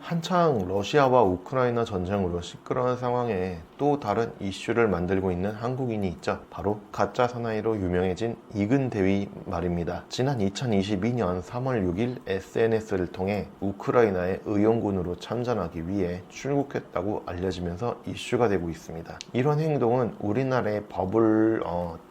한창 러시아와 우크라이나 전쟁으로 시끄러운 상황에 또 다른 이슈를 만들고 있는 한국인이 있죠. 바로 가짜 사나이로 유명해진 이근대위 말입니다. 지난 2022년 3월 6일 SNS를 통해 우크라이나의 의용군으로 참전하기 위해 출국했다고 알려지면서 이슈가 되고 있습니다. 이런 행동은 우리나라의 법을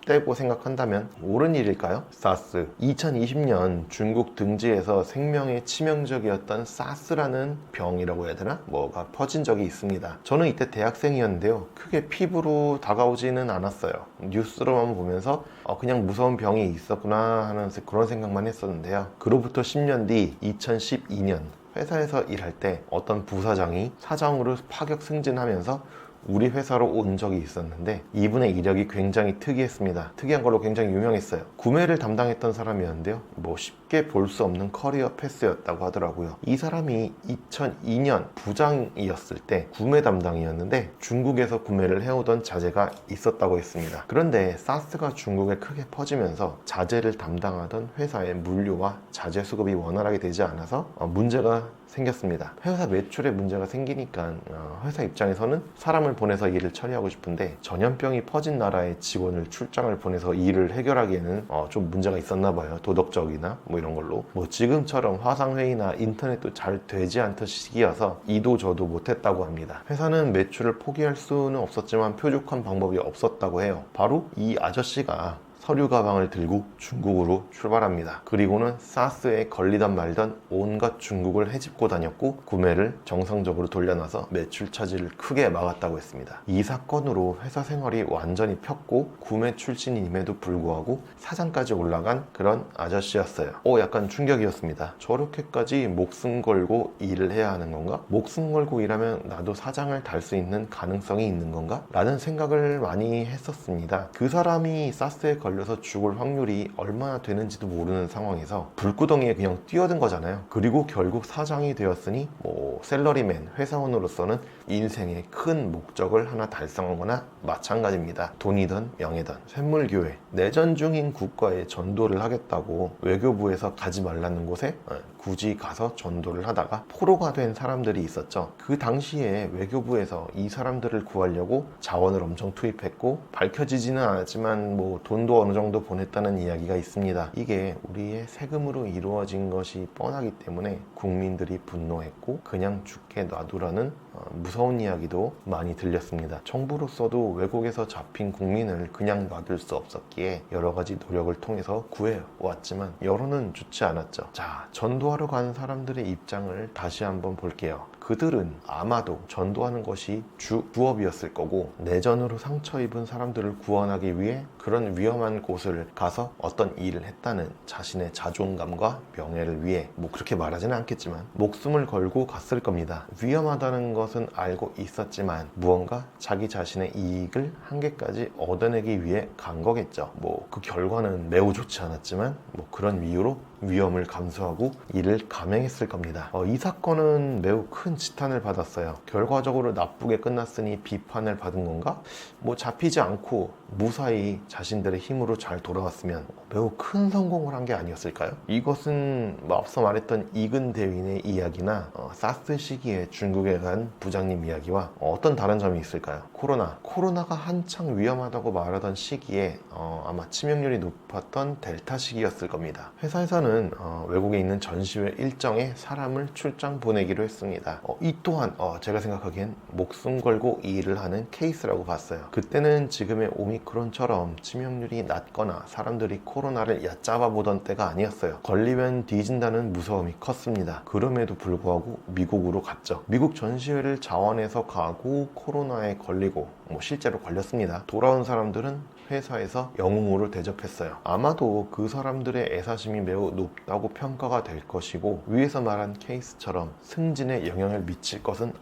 떼고 생각한다면 옳은 일일까요? 사스 2020년 중국 등지에서 생명에 치명적이었던 사스라는 병이라고 해야 되나? 뭐가 퍼진 적이 있습니다. 저는 이때 대학생이었는데요. 크게 피부로 다가오지는 않았어요. 뉴스로만 보면서 그냥 무서운 병이 있었구나 하는 그런 생각만 했었는데요. 그로부터 10년 뒤 2012년 회사에서 일할 때 어떤 부사장이 사장으로 파격 승진하면서 우리 회사로 온 적이 있었는데 이분의 이력이 굉장히 특이했습니다. 특이한 걸로 굉장히 유명했어요. 구매를 담당했던 사람이었는데요. 뭐 쉽게 볼 수 없는 커리어 패스였다고 하더라고요. 이 사람이 2002년 부장이었을 때 구매 담당이었는데 중국에서 구매를 해오던 자재가 있었다고 했습니다. 그런데 사스가 중국에 크게 퍼지면서 자재를 담당하던 회사의 물류와 자재 수급이 원활하게 되지 않아서 문제가 생겼습니다. 회사 매출에 문제가 생기니까 회사 입장에서는 사람을 보내서 일을 처리하고 싶은데 전염병이 퍼진 나라의 직원을 출장을 보내서 일을 해결하기에는 좀 문제가 있었나 봐요. 도덕적이나 뭐 이런 걸로. 뭐 지금처럼 화상회의나 인터넷도 잘 되지 않던 시기여서 이도 저도 못했다고 합니다. 회사는 매출을 포기할 수는 없었지만 표적한 방법이 없었다고 해요. 바로 이 아저씨가 서류 가방을 들고 중국으로 출발합니다. 그리고는 사스에 걸리던 말던 온갖 중국을 헤집고 다녔고 구매를 정상적으로 돌려놔서 매출 차질을 크게 막았다고 했습니다. 이 사건으로 회사 생활이 완전히 폈고 구매 출신임에도 불구하고 사장까지 올라간 그런 아저씨였어요. 약간 충격이었습니다. 저렇게까지 목숨 걸고 일을 해야 하는 건가? 목숨 걸고 일하면 나도 사장을 달 수 있는 가능성이 있는 건가? 라는 생각을 많이 했었습니다. 그 사람이 사스에 걸려서 죽을 확률이 얼마나 되는지도 모르는 상황에서 불구덩이에 그냥 뛰어든 거잖아요. 그리고 결국 사장이 되었으니 뭐 샐러리맨 회사원으로서는 인생의 큰 목적을 하나 달성한 거나 마찬가지입니다. 돈이든 명예든. 샘물교회 내전 중인 국가에 전도를 하겠다고 외교부에서 가지 말라는 곳에 굳이 가서 전도를 하다가 포로가 된 사람들이 있었죠. 그 당시에 외교부에서 이 사람들을 구하려고 자원을 엄청 투입했고 밝혀지지는 않았지만 뭐 돈도 어느 정도 보냈다는 이야기가 있습니다. 이게 우리의 세금으로 이루어진 것이 뻔하기 때문에 국민들이 분노했고 그냥 죽게 놔두라는 무서운 이야기도 많이 들렸습니다. 정부로서도 외국에서 잡힌 국민을 그냥 놔둘 수 없었기에 여러 가지 노력을 통해서 구해왔지만 여론은 좋지 않았죠. 자, 전도하러 간 사람들의 입장을 다시 한번 볼게요. 그들은 아마도 전도하는 것이 주 부업이었을 거고 내전으로 상처 입은 사람들을 구원하기 위해 그런 위험한 곳을 가서 어떤 일을 했다는 자신의 자존감과 명예를 위해 뭐 그렇게 말하지는 않겠지만 목숨을 걸고 갔을 겁니다. 위험하다는 것은 알고 있었지만 무언가 자기 자신의 이익을 한계까지 얻어내기 위해 간 거겠죠. 뭐 그 결과는 매우 좋지 않았지만 뭐 그런 이유로 위험을 감수하고 이를 감행했을 겁니다. 이 사건은 매우 큰 지탄을 받았어요. 결과적으로 나쁘게 끝났으니 비판을 받은 건가? 뭐 잡히지 않고 무사히 자신들의 힘으로 잘 돌아왔으면 매우 큰 성공을 한 게 아니었을까요? 이것은 앞서 말했던 이근대위의 이야기나 사스 시기에 중국에 간 부장님 이야기와 어떤 다른 점이 있을까요? 코로나가 한창 위험하다고 말하던 시기에 아마 치명률이 높았던 델타 시기였을 겁니다. 회사에서는 외국에 있는 전시회 일정에 사람을 출장 보내기로 했습니다. 이 또한 제가 생각하기엔 목숨 걸고 이 일을 하는 케이스라고 봤어요. 그때는 지금의 오미크론처럼 치명률이 낮거나 사람들이 코로나를 얕잡아 보던 때가 아니었어요. 걸리면 뒤진다는 무서움이 컸습니다. 그럼에도 불구하고 미국으로 갔죠. 미국 전시회를 자원해서 가고 코로나에 걸리고 실제로 걸렸습니다. 돌아온 사람들은 회사에서 영웅으로 대접했어요. 아마도 그 사람들의 애사심이 매우 높다고 평가가 될 것이고 위에서 말한 케이스처럼 승진에 영향을 미칠 것은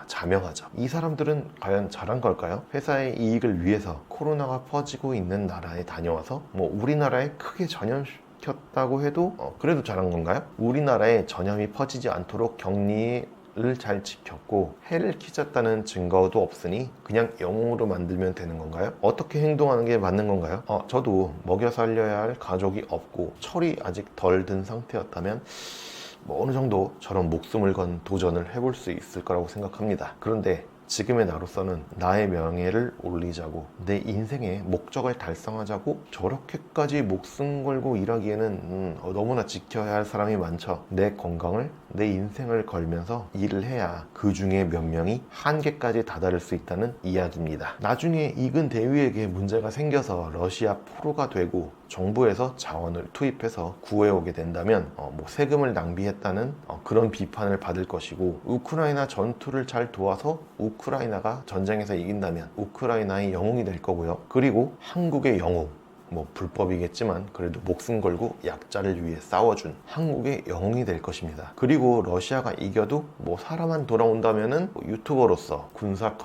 자명하죠. 이 사람들은 과연 잘한 걸까요? 회사의 이익을 위해서 코로나가 퍼지고 있는 나라에 다녀와서 우리나라에 크게 전염시켰다고 해도 그래도 잘한 건가요? 우리나라에 전염이 퍼지지 않도록 격리를 잘 지켰고 해를 끼쳤다는 증거도 없으니 그냥 영웅으로 만들면 되는 건가요? 어떻게 행동하는 게 맞는 건가요? 저도 먹여 살려야 할 가족이 없고 철이 아직 덜 든 상태였다면 뭐 어느 정도 저런 목숨을 건 도전을 해볼 수 있을 거라고 생각합니다. 그런데 지금의 나로서는 나의 명예를 올리자고 내 인생의 목적을 달성하자고 저렇게까지 목숨 걸고 일하기에는 너무나 지켜야 할 사람이 많죠. 내 건강을, 내 인생을 걸면서 일을 해야 그 중에 몇 명이 한계까지 다다를 수 있다는 이야기입니다. 나중에 이근 대위에게 문제가 생겨서 러시아 포로가 되고 정부에서 자원을 투입해서 구해오게 된다면 뭐 세금을 낭비했다는 그런 비판을 받을 것이고, 우크라이나 전투를 잘 도와서 우크라이나가 전쟁에서 이긴다면 우크라이나의 영웅이 될 거고요. 그리고 한국의 영웅, 뭐 불법이겠지만 그래도 목숨 걸고 약자를 위해 싸워준 한국의 영웅이 될 것입니다. 그리고 러시아가 이겨도 뭐 사람만 돌아온다면은 뭐 유튜버로서 군사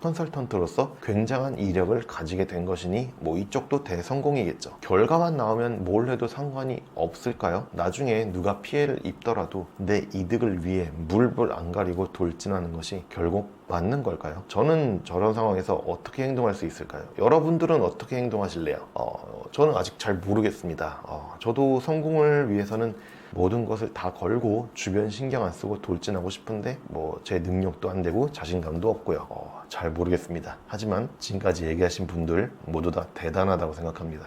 컨설턴트로서 굉장한 이력을 가지게 된 것이니 뭐 이쪽도 대성공이겠죠. 결과만 나오면 뭘 해도 상관이 없을까요? 나중에 누가 피해를 입더라도 내 이득을 위해 물불 안 가리고 돌진하는 것이 결국 맞는 걸까요? 저는 저런 상황에서 어떻게 행동할 수 있을까요? 여러분들은 어떻게 행동하실래요? 저는 아직 잘 모르겠습니다. 저도 성공을 위해서는 모든 것을 다 걸고 주변 신경 안 쓰고 돌진하고 싶은데 뭐 제 능력도 안 되고 자신감도 없고요. 잘 모르겠습니다. 하지만 지금까지 얘기하신 분들 모두 다 대단하다고 생각합니다.